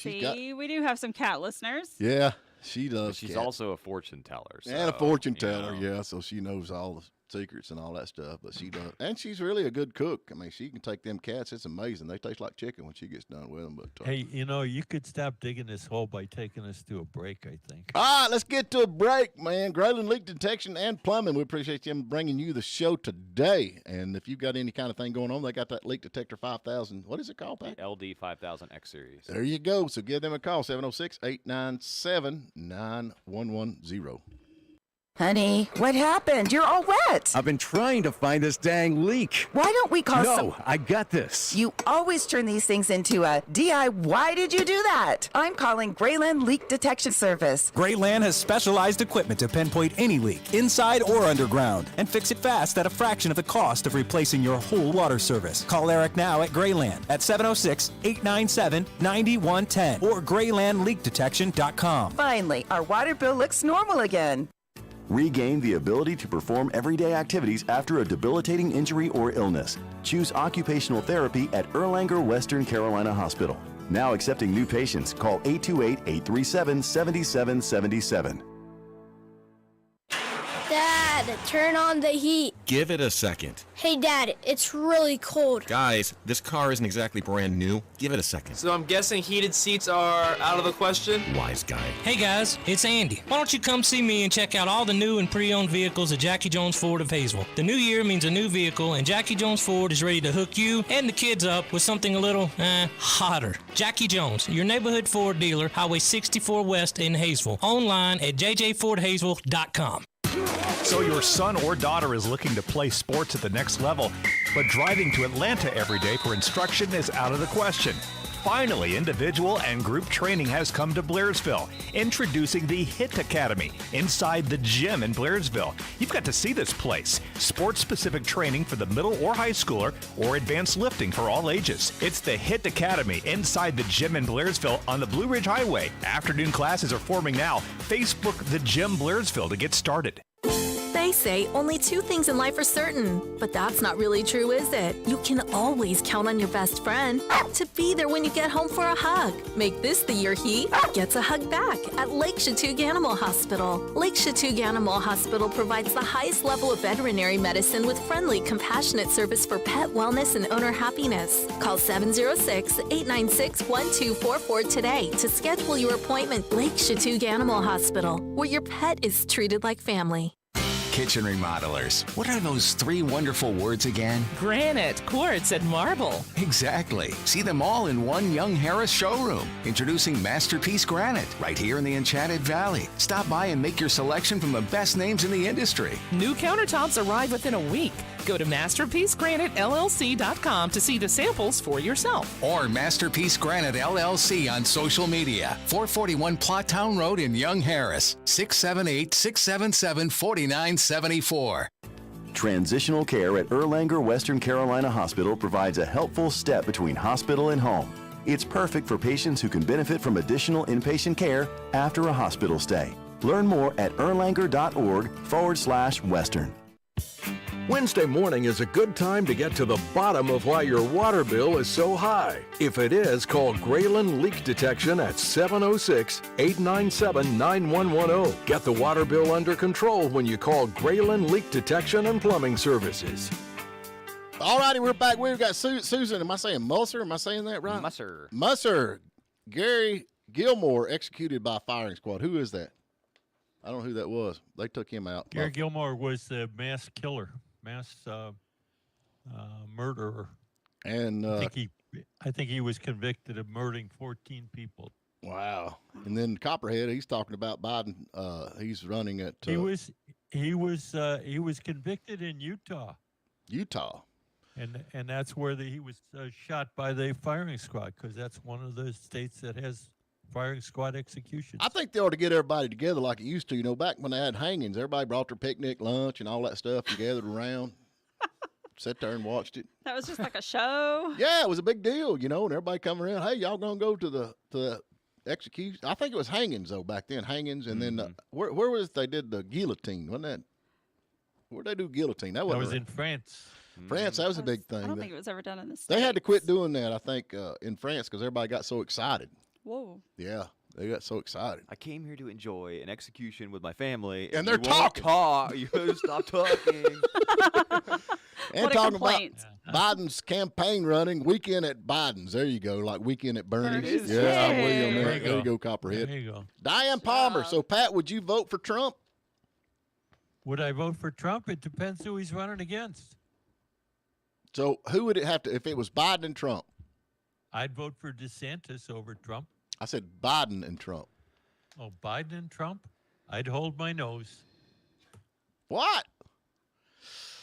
We do have some cat listeners. Yeah, she does. She's cats. also a fortune teller. So, and a fortune teller, yeah. So she knows all the secrets and all that stuff. But she does, and she's really a good cook. I mean, she can take them cats. It's amazing. They taste like chicken when she gets done with them. But hey, you know, you could stop digging this hole by taking us to a break, I think. All right, let's get to a break, man. Grayling Leak Detection and Plumbing. We appreciate them bringing you the show today. And if you've got any kind of thing going on, they got that Leak Detector 5000. What is it called, Pat? LD 5000 X Series. There you go. So give them a call, 706-897-9110. Honey, what happened? You're all wet. I've been trying to find this dang leak. Why don't we call No, I got this. You always turn these things into a DIY. Why did you do that? I'm calling Grayland Leak Detection Service. Grayland has specialized equipment to pinpoint any leak, inside or underground, and fix it fast at a fraction of the cost of replacing your whole water service. Call Eric now at Grayland at 706-897-9110 or GraylandLeakDetection.com. Finally, our water bill looks normal again. Regain the ability to perform everyday activities after a debilitating injury or illness. Choose occupational therapy at Erlanger Western Carolina Hospital. Now accepting new patients. Call 828-837-7777. Dad, turn on the heat. Give it a second. Hey, Dad, it's really cold. Guys, this car isn't exactly brand new. Give it a second. So I'm guessing heated seats are out of the question? Wise guy. Hey guys, it's Andy. Why don't you come see me and check out all the new and pre-owned vehicles at Jackie Jones Ford of Hazel. The new year means a new vehicle, and Jackie Jones Ford is ready to hook you and the kids up with something a little, hotter. Jackie Jones, your neighborhood Ford dealer, Highway 64 West in Hayesville. Online at jjfordhazeville.com. So your son or daughter is looking to play sports at the next level, but driving to Atlanta every day for instruction is out of the question. Finally, individual and group training has come to Blairsville. Introducing the HIT Academy inside the gym in Blairsville. You've got to see this place. Sports-specific training for the middle or high schooler or advanced lifting for all ages. It's the HIT Academy inside the gym in Blairsville on the Blue Ridge Highway. Afternoon classes are forming now. Facebook the Gym Blairsville to get started. They say only two things in life are certain, but that's not really true, is it? You can always count on your best friend to be there when you get home for a hug. Make this the year he gets a hug back at Lake Chatooga Animal Hospital. Lake Chatooga Animal Hospital provides the highest level of veterinary medicine with friendly, compassionate service for pet wellness and owner happiness. Call 706-896-1244 today to schedule your appointment. Lake Chatooga Animal Hospital, where your pet is treated like family. Kitchen remodelers. What are those three wonderful words again? Granite, quartz, and marble. Exactly. See them all in one Young Harris showroom. Introducing Masterpiece Granite, right here in the Enchanted Valley. Stop by and make your selection from the best names in the industry. New countertops arrive within a week. Go to MasterpieceGraniteLLC.com to see the samples for yourself. Or Masterpiece Granite LLC on social media. 441 Plottown Road in Young Harris. 678-677-4974. Transitional care at Erlanger Western Carolina Hospital provides a helpful step between hospital and home. It's perfect for patients who can benefit from additional inpatient care after a hospital stay. Learn more at erlanger.org/Western. Wednesday morning is a good time to get to the bottom of why your water bill is so high. If it is, call Grayland Leak Detection at 706-897-9110. Get the water bill under control when you call Grayland Leak Detection and Plumbing Services. All righty, we're back. We've got Susan. Am I saying Musser? Am I saying that right? Musser. Gary Gilmore executed by firing squad. Who is that? I don't know who that was. They took him out. Gary Gilmore was the mass killer, mass murderer. And I think he was convicted of murdering 14 people. Wow. And then Copperhead, he's talking about Biden. He's running at. He was convicted in Utah. And that's where he was shot by the firing squad, because that's one of the states that has firing squad executions. I think they ought to get everybody together like it used to. You know, back when they had hangings, everybody brought their picnic lunch and all that stuff and gathered around, sat there and watched it. That was just like a show. Yeah, it was a big deal, you know, and everybody come around. Hey, y'all gonna go to the execution? I think it was hangings though back then, hangings, and then where was they did the guillotine? Wasn't that? Where'd they do guillotine? That was in France. France, that was a big thing. I don't think it was ever done in the States. They had to quit doing that, I think, in France because everybody got so excited. Whoa. Yeah, they got so excited. I came here to enjoy an execution with my family, and they're you won't talking. You stop talking. And What a talking complaint. about Biden's campaign running, weekend at Biden's. There you go, like weekend at Bernie's. Bernie's. Yeah, I'm with you on There that. you There you go. go, Copperhead. There you go. Diane Palmer. So, Pat, would you vote for Trump? Would I vote for Trump? It depends who he's running against. So, who would it have to, if it was Biden and Trump? I'd vote for DeSantis over Trump. I said Biden and Trump. Oh, Biden and Trump? I'd hold my nose. What?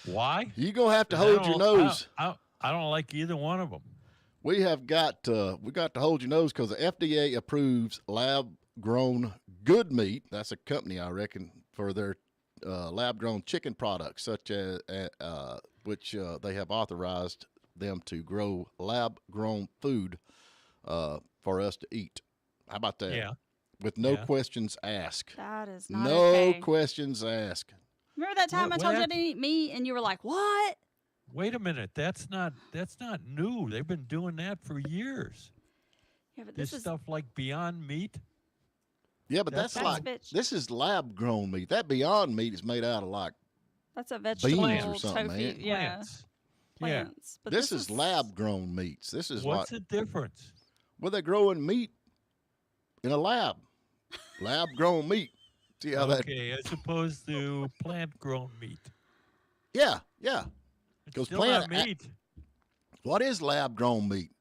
Why? You're going to have to hold your nose. I don't like either one of them. We have got to hold your nose because the FDA approves lab-grown good meat. That's a company, I reckon, for their lab-grown chicken products, such as which they have authorized them to grow lab-grown food for us to eat. How about that? Yeah. With no questions asked. That is not no okay. questions asked. Remember that time I told you I didn't eat meat and you were like, what? Wait a minute. That's not new. They've been doing that for years. Yeah, but this is stuff like Beyond Meat. Yeah, but that's like this is lab-grown meat. That Beyond Meat is made out of like that's a vegetable beans or something, tofu. man. Yeah. Plants. But this is lab-grown meats. This is what's the difference? Well, they're growing meat in a lab. Lab-grown meat. See how okay, as opposed to plant-grown meat. Yeah. It's still not meat. What is lab-grown meat?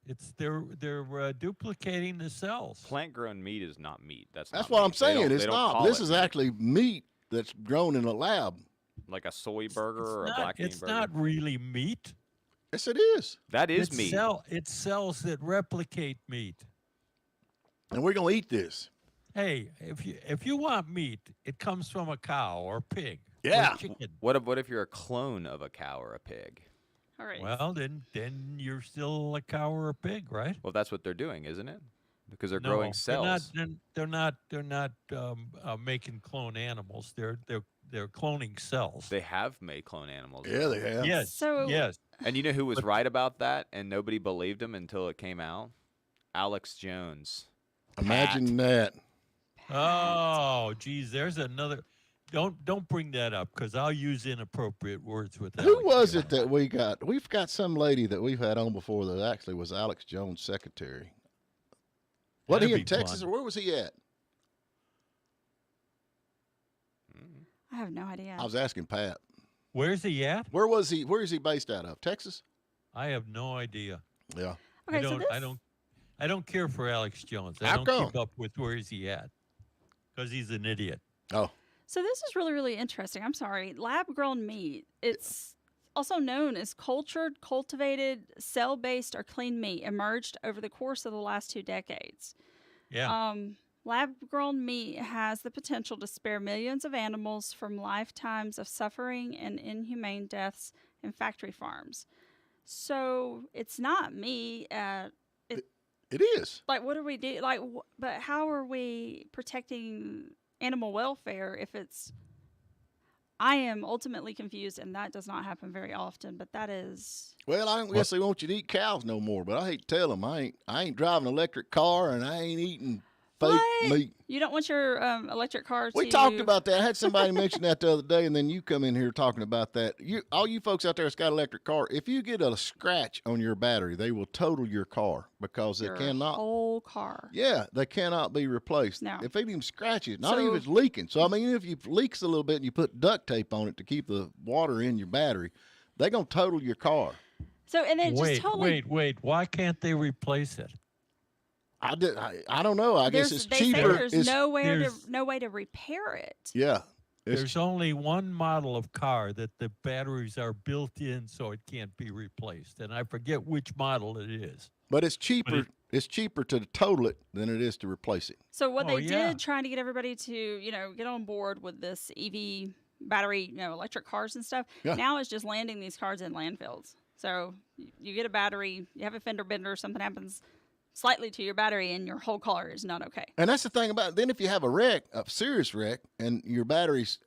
It's they're duplicating the cells. Plant-grown meat is not meat. That's what meat. I'm saying. It's not. call This it is meat. actually meat that's grown in a lab. Like a soy burger or a black bean burger. It's not really meat. Yes, it is. That is meat. It's cells that replicate meat. And we're gonna eat this. Hey, if you want meat, it comes from a cow or pig. Yeah. Or chicken. What if you're a clone of a cow or a pig? All right. Well, then you're still a cow or a pig, right? Well, that's what they're doing, isn't it? Because they're growing cells. They're not making clone animals. They're cloning cells. They have made clone animals. Yeah, they have. Yes. So yes. And you know who was right about that, and nobody believed him until it came out? Alex Jones. Imagine that. Oh, geez, there's another. Don't bring that up because I'll use inappropriate words with that. Who was it that we got? We've got some lady that we've had on before that actually was Alex Jones' secretary. Wasn't he in Texas or where was he at? I have no idea. I was asking Pat. Where's he at? Where was he? Where is he based out of? Texas? I have no idea. Yeah. Okay, I don't care for Alex Jones. I How don't come? keep up with where is he at because he's an idiot. Oh. So this is really, really interesting. I'm sorry. Lab-grown meat. It's also known as cultured, cultivated, cell-based, or clean meat emerged over the course of the last 2 decades. Yeah. Lab-grown meat has the potential to spare millions of animals from lifetimes of suffering and inhumane deaths in factory farms. So it's not meat. It is. Like, what do we do? Like, but how are we protecting animal welfare if it's? I am ultimately confused, and that does not happen very often. But that is. Well, I don't guess they want you to eat cows no more. But I hate to tell them I ain't driving an electric car, and I ain't eating fake What? meat. You don't want your electric car to... We talked about that. I had somebody mention that the other day, and then you come in here talking about that. All you folks out there that's got an electric car, if you get a scratch on your battery, they will total your car because your it cannot. whole car. Yeah, they cannot be replaced. No. If it even scratches, not So- even if it's leaking. So, I mean, if it leaks a little bit and you put duct tape on it to keep the water in your battery, they're going to total your car. So, and then Wait, just totally... wait. Why can't they replace it? I don't know. I guess it's they cheaper. say there's It's- no way to repair it. Yeah. There's only one model of car that the batteries are built in so it can't be replaced. And I forget which model it is. But it's cheaper. It's cheaper to total it than it is to replace it. So what Oh, they yeah. did, trying to get everybody to, get on board with this EV battery, electric cars and stuff, Yeah. now it's just landing these cars in landfills. So you get a battery, you have a fender bender, something happens slightly to your battery, and your whole car is not okay. And that's the thing about it. Then if you have a serious wreck, and your battery's,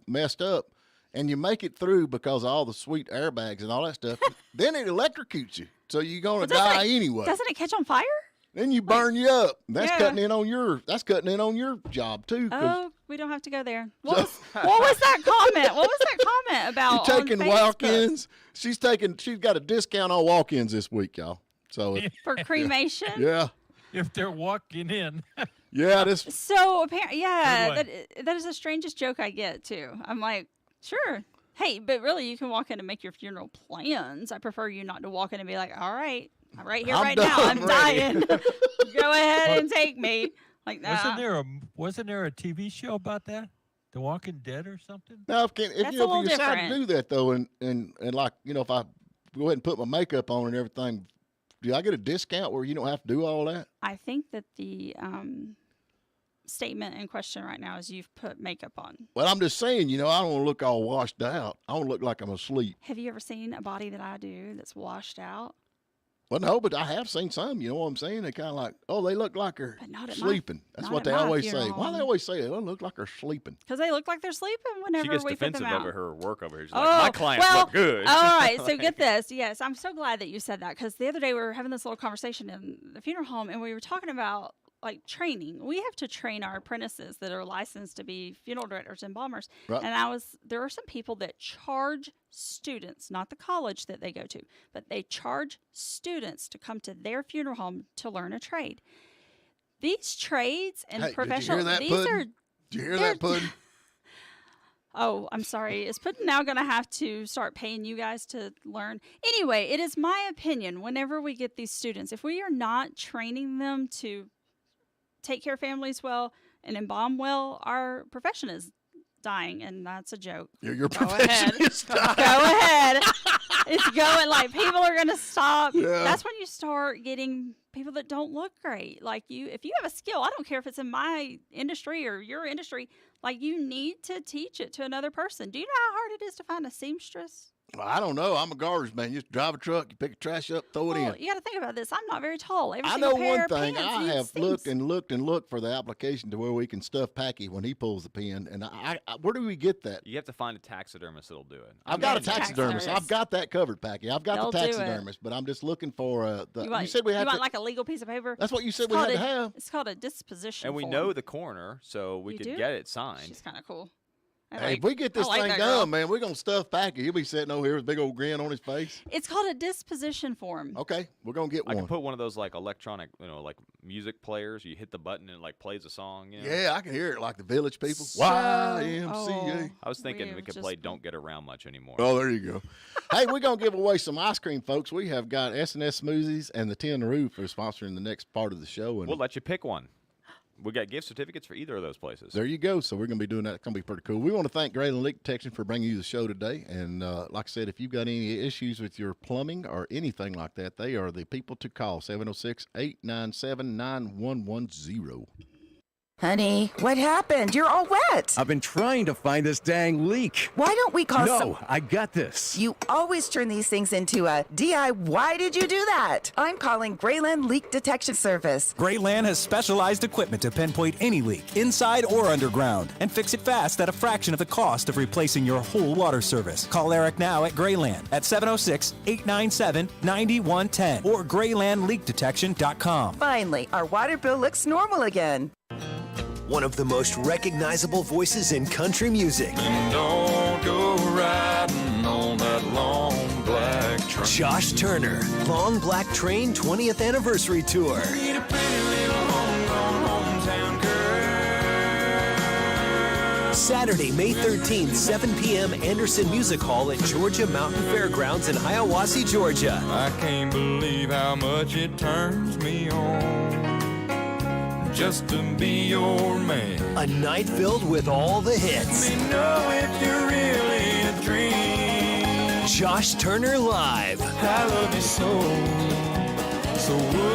messed up, and you make it through because of all the sweet airbags and all that stuff, then it electrocutes you. So you're going to die anyway. Doesn't it catch on fire? Then you burn you up. That's Yeah. cutting in on your job too. 'Cause Oh, we don't have to go there. What was that comment? What was that comment about? you're on taking Facebook? walk-ins. She's got a discount on walk-ins this week, y'all. So For cremation? yeah. If they're walking in. Yeah, this So apparently, yeah, Good that is the strangest joke I get too. I'm like, sure, hey, but really, you can walk in and make your funeral plans. I prefer you not to walk in and be like, all right, I'm right here, I'm right now, done, I'm ready." dying. Go ahead and take me. Like Wasn't that. wasn't there a TV show about that? The Walking Dead or something? now if That's a you little decide to different. do that though, and like if I go ahead and put my makeup on and everything, do I get a discount where you don't have to do all that? I think that the statement in question right now is you've put makeup on. Well, I'm just saying, I don't want to look all washed out. I want to look like I'm asleep. Have you ever seen a body that I do that's washed out? Well, no, but I have seen some. You know what I'm saying? They kind of like, they look like they're But not at sleeping. That's not what at they my always say. funeral Why they home. always say it? They look like they're sleeping. Because they look like they're sleeping whenever She gets we put defensive them out. over her work over here. She's Oh, like, my clients well, look good. All right, so get this. Yes, I'm so glad that you said that because the other day we were having this little conversation in the funeral home and we were talking about like training. We have to train our apprentices that are licensed to be funeral directors and embalmers. Right. And there are some people that charge students, not the college that they go to, but they charge students to come to their funeral home to learn a trade. These trades and Hey, professional, did you hear that, these Puddin'? are. Did you hear they're- that, Puddin'? Oh, I'm sorry. Is Puddin' now going to have to start paying you guys to learn? Anyway, it is my opinion whenever we get these students, if we are not training them to take care of families well and embalm well, our profession is dying, and that's a joke. Your Go profession ahead. is dying. Go ahead. It's going like people are going to stop. Yeah. That's when you start getting people that don't look great. Like if you have a skill, I don't care if it's in my industry or your industry, like you need to teach it to another person. Do you know how hard it is to find a seamstress? Well, I don't know. I'm a garbage man. You just drive a truck, you pick the trash up, throw it Well, in. you got to think about this. I'm not very tall. Every I single know pair one of thing. pants I needs have seams. looked and looked and looked for the application to where we can stuff Packy when he pulls the pin. And I where do we get that? You have to find a taxidermist that'll do it. I've got a Yeah, taxidermist. I've got that covered, Packy. I've got They'll the do it. taxidermist, but I'm just looking for You, want, you said we you had want to. like a legal piece of paper? That's what you said It's we had called to have. It's called a disposition And we form. know the coroner, so we You could do? get it signed. She's kind of cool. I Hey, like- if we get I this like thing that done, girl. man, we're gonna stuff Packy. He'll be sitting over here with a big old grin on his face. It's called a disposition form. Okay, we're gonna get I one. can put one of those like electronic, like music players. You hit the button and it like plays a song. You know? Yeah, I can hear it like the Village People. So- YMCA. I was thinking we We've could just play "Don't Get Around" much anymore. Oh, there you go. Hey, we're gonna give away some ice cream, folks. We have got S&S Smoothies and the Tin Roof are sponsoring the next part of the show, and We'll let you pick one. We got gift certificates for either of those places. there you go. So we're gonna be doing that. It's gonna be pretty cool. We want to thank Grayland Leak Detection for bringing you the show today. And like I said, if you've got any issues with your plumbing or anything like that, they are the people to call. 706-897-9110. Honey, what happened? You're all wet. I've been trying to find this dang leak. Why don't we call No, I got this. You always turn these things into a DI. Why did you do that? I'm calling Grayland Leak Detection Service. Grayland has specialized equipment to pinpoint any leak, inside or underground, and fix it fast at a fraction of the cost of replacing your whole water service. Call Eric now at Grayland at 706-897-9110 or GraylandLeakDetection.com. Finally, our water bill looks normal again. One of the most recognizable voices in country music. Don't go riding on that long black train. Josh Turner, Long Black Train 20th Anniversary Tour. Need a pretty little hometown girl. Saturday, May 13th, 7 p.m. Anderson Music Hall at Georgia Mountain Fairgrounds in Hiawassee, Georgia. I can't believe how much it turns me on just to be your man. A night filled with all the hits. Let me know if you're really a dream. Josh Turner Live. I love you so.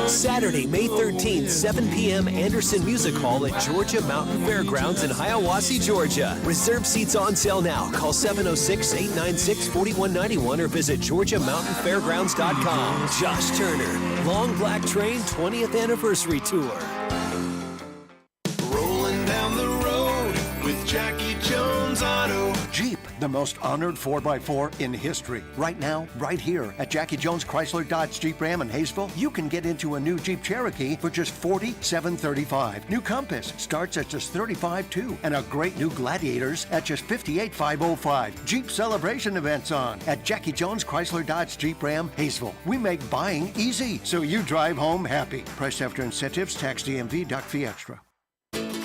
Saturday, May 13th, 7 p.m. Anderson Music Hall at Georgia Mountain Fairgrounds in Hiawassee, Georgia. Reserve seats on sale now. Call 706-896-4191 or visit GeorgiaMountainFairgrounds.com. Josh Turner, Long Black Train 20th Anniversary Tour. Rolling down the road with Jackie Jones Auto. Jeep, the most honored 4x4 in history. Right now, right here at Jackie Jones Chrysler Dodge Jeep Ram in Hayesville, you can get into a new Jeep Cherokee for just $47,350. New Compass starts at just $35,200, and a great new Gladiators at just $58,505. Jeep celebration events on at Jackie Jones Chrysler Dodge Jeep Ram Hayesville. We make buying easy, so you drive home happy. Price after incentives, tax DMV, doc fee extra.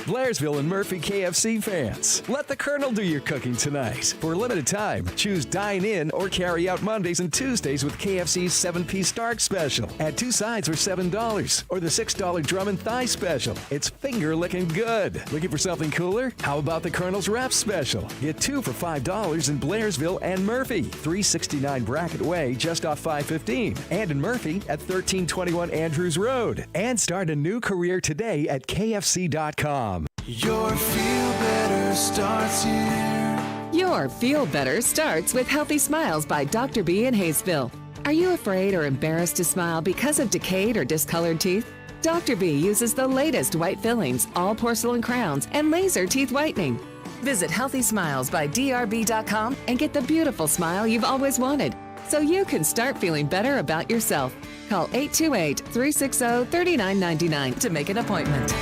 Blairsville and Murphy KFC fans, let the Colonel do your cooking tonight. For a limited time, choose dine in or carry out Mondays and Tuesdays with KFC's 7-piece Stark Special. Add 2 sides for $7 or the $6 drum and thigh special. It's finger licking good. Looking for something cooler? How about the Colonel's Wrap Special? Get 2 for $5 in Blairsville and Murphy, 369 Brackett Way, just off 515, and in Murphy at 1321 Andrews Road. And start a new career today at KFC.com. Your feel better starts here. Your Feel Better starts with Healthy Smiles by Dr. B in Hayesville. Are you afraid or embarrassed to smile because of decayed or discolored teeth? Dr. B uses the latest white fillings, all porcelain crowns, and laser teeth whitening. Visit HealthySmilesByDRB.com and get the beautiful smile you've always wanted, so you can start feeling better about yourself. Call 828-360-3999 to make an appointment.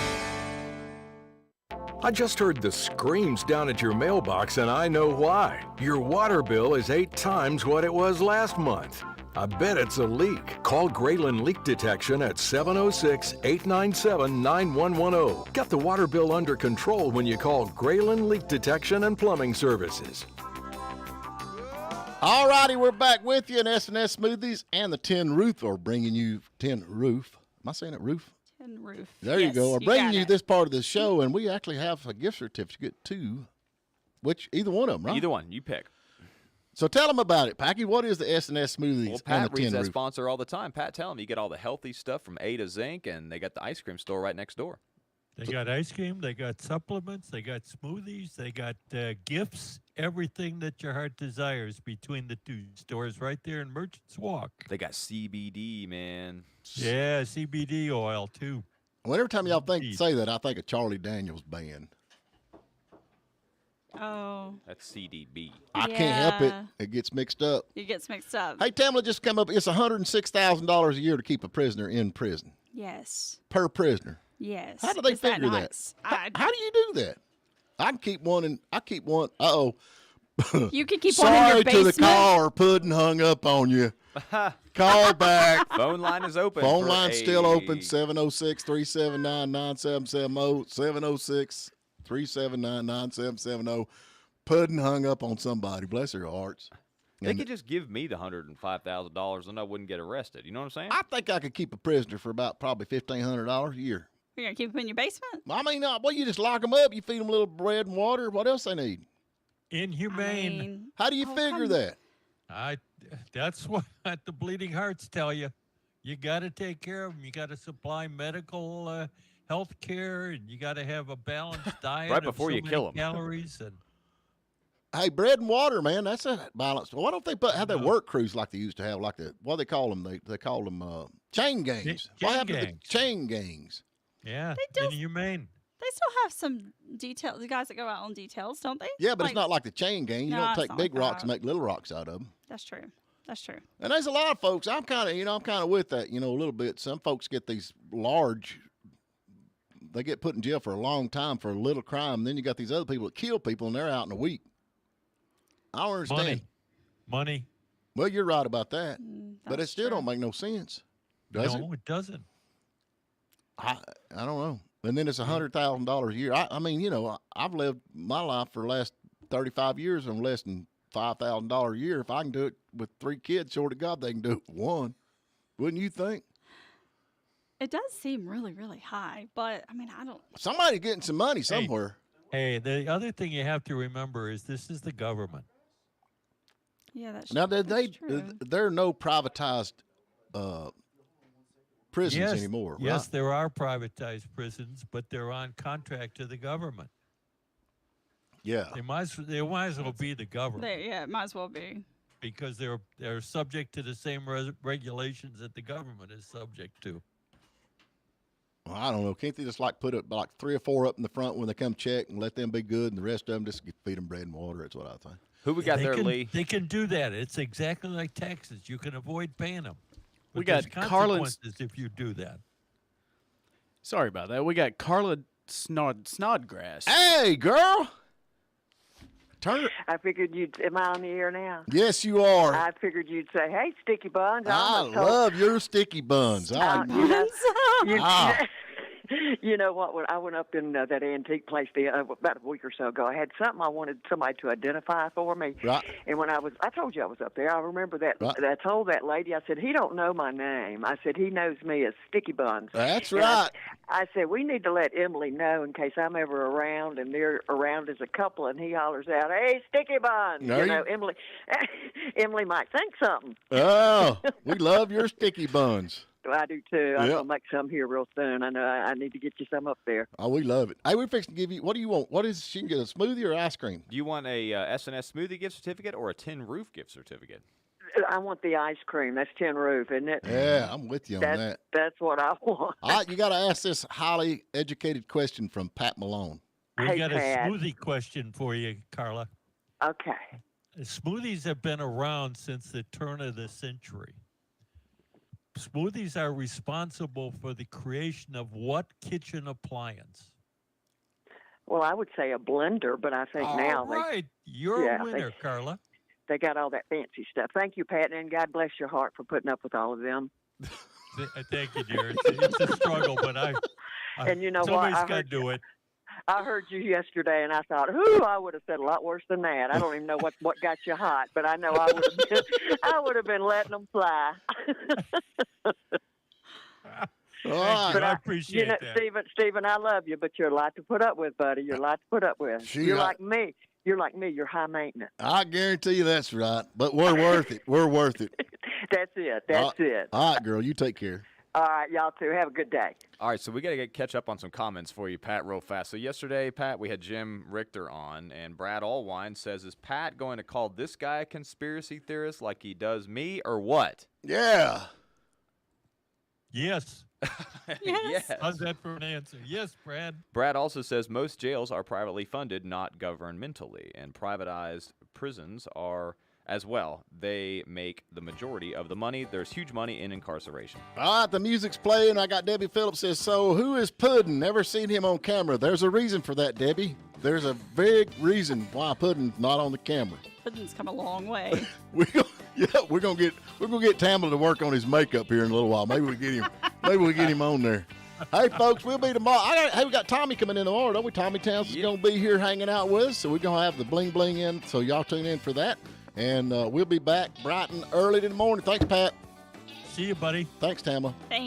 I just heard the screams down at your mailbox, and I know why. Your water bill is 8 times what it was last month. I bet it's a leak. Call Grayland Leak Detection at 706-897-9110. Get the water bill under control when you call Grayland Leak Detection and Plumbing Services. All righty, we're back with you, and S&S Smoothies and the Tin Roof are bringing you Tin Roof. Am I saying it Roof? Roof. There you go. We're bringing you this part of the show, and we actually have a gift certificate too. Which either one of them, right? Either one, you pick. So tell them about it, Packy. What is the S&S Smoothies? Well, and Pat the reads Tin that Roof? sponsor all the time. Pat, tell him you get all the healthy stuff from A to Zinc, and they got the ice cream store right next door. They got ice cream, they got supplements, they got smoothies, they got gifts, everything that your heart desires between the two stores right there in Merchants Walk. They got CBD, man. Yeah, CBD oil too. Well, every time y'all say that, I think of Charlie Daniels Band. Oh. That's CDB. I can't help it. It gets mixed up. It gets mixed up. Hey, Tamla just come up. It's $106,000 a year to keep a prisoner in prison. Yes. Per prisoner. Yes. How do they figure that? Nice? How do you do that? I can keep one, and I keep one. Uh-oh. You can keep one in your Sorry basement. to the caller, pudding hung up on you. Call back. Phone line is open. Phone line's still open, 706-379-9770, 706-379-9770. Pudding hung up on somebody. Bless their hearts. They could just give me the $105,000 and I wouldn't get arrested. You know what I'm saying? I think I could keep a prisoner for about probably $1,500 a year. You're going to keep them in your basement? I mean, well, you just lock them up. You feed them a little bread and water. What else they need? Inhumane. How do you figure that? That's what the Bleeding Hearts tell you. You got to take care of them. You got to supply medical health care, and you got to have a balanced diet. Right of before so you many kill 'em. Calories and Hey, bread and water, man. That's a balance. Why don't they have their work crews like they used to have? Like what do they call them? They call them chain gangs. What happened to the chain gangs? yeah, do- inhumane. They still have some detail. The guys that go out on details, don't they? Yeah, but it's not like the chain gang. You No, don't it's take not big like rocks and that. make little rocks out of them. That's true. That's true. And there's a lot of folks. I'm kind of with that. A little bit. Some folks get these large. They get put in jail for a long time for a little crime. Then you got these other people that kill people, and they're out in a week. I don't understand. Money. Well, you're right about that, but it that's still true. don't make no sense, does No, it doesn't. I don't know. And then it's $100,000 a year. I mean, I've lived my life for the last 35 years on less than $5,000 a year. If I can do it with 3 kids, sure to God, they can do it with 1. Wouldn't you think? It does seem really, really high, but I mean, I don't. Somebody's getting some money somewhere. Hey, the other thing you have to remember is this is the government. Yeah, that's Now, that's true. there are no privatized prisons anymore, right? Yes, there are privatized prisons, but they're on contract to the government. Yeah. They might as well be the government Yeah, it might as well be. because they're subject to the same regulations that the government is subject to. Well, I don't know. Can't they just put up like 3 or 4 up in the front when they come check and let them be good, and the rest of them just feed them bread and water? That's what I think. Who we got They there, can, Lee? They can do that. It's exactly like taxes. You can avoid paying them. But We got there's Carlin's- consequences if you do that. Sorry about that. We got Carla Snodgrass. Hey, girl. Turn it. I figured you'd. Am I on the air now? Yes, you are. I figured you'd say, "Hey, Sticky Buns." I almost told- love your sticky buns. You know what? When I went up in that antique place about a week or so ago, I had something I wanted somebody to identify for me. Right. And when I told you I was up there. I remember that. Right. I told that lady, I said, he don't know my name. I said, he knows me as Sticky Buns. That's And right. I said, we need to let Emily know in case I'm ever around and they're around as a couple, and he hollers out, "Hey, Sticky Buns!" There you- Emily, Emily might think something. Oh, we love your sticky buns. I do too. I'm Yep. gonna make some here real soon. I know I need to get you some up there. Oh, we love it. Hey, we're fixing to give you. What do you want? What is she can get a smoothie or ice cream? Do you want a S&S smoothie gift certificate or a Tin Roof gift certificate? I want the ice cream. That's Tin Roof, isn't it? Yeah, I'm with you on that. That's what I want. All right, you got to ask this highly educated question from Pat Malone. We Hey, got Pat. a smoothie question for you, Carla. Okay. Smoothies have been around since the turn of the century. Smoothies are responsible for the creation of what kitchen appliance? Well, I would say a blender, but I think now All right, you're yeah, a winner, Carla. they got all that fancy stuff. Thank you, Pat, and God bless your heart for putting up with all of them. Thank you, dear. It's a struggle, but And you know what? somebody's I got to heard do it. I heard you yesterday, and I thought, I would have said a lot worse than that. I don't even know what got you hot, but I know I would have been letting them fly. All right. But I appreciate that. Stephen, I love you, but you're a lot to put up with, buddy. You're a lot to put up with. You're like me. You're like me. You're high maintenance. I guarantee you that's right. But we're worth it. We're worth it. That's it. That's it. All right, girl. You take care. All right, y'all too. Have a good day. All right, so we got to catch up on some comments for you, Pat, real fast. So yesterday, Pat, we had Jim Richter on, and Brad Allwine says, is Pat going to call this guy a conspiracy theorist like he does me, or what? Yeah. Yes. Yes. How's that for an answer? Yes, Brad. Brad also says most jails are privately funded, not governmentally, and privatized prisons are as well. They make the majority of the money. There's huge money in incarceration. All right, the music's playing. I got Debbie Phillips says, so who is Puddin'? Never seen him on camera. There's a reason for that, Debbie. There's a big reason why Puddin's not on the camera. Puddin's come a long way. We're gonna get Tamla to work on his makeup here in a little while. Maybe we get him on there. Hey folks, we'll be tomorrow. We got Tommy coming in tomorrow, don't we? Tommy Townsend's gonna be here hanging out with us, so we're gonna have the bling bling in. So y'all tune in for that, and we'll be back bright and early in the morning. Thanks, Pat. See you, buddy. Thanks, Tamla. Thanks.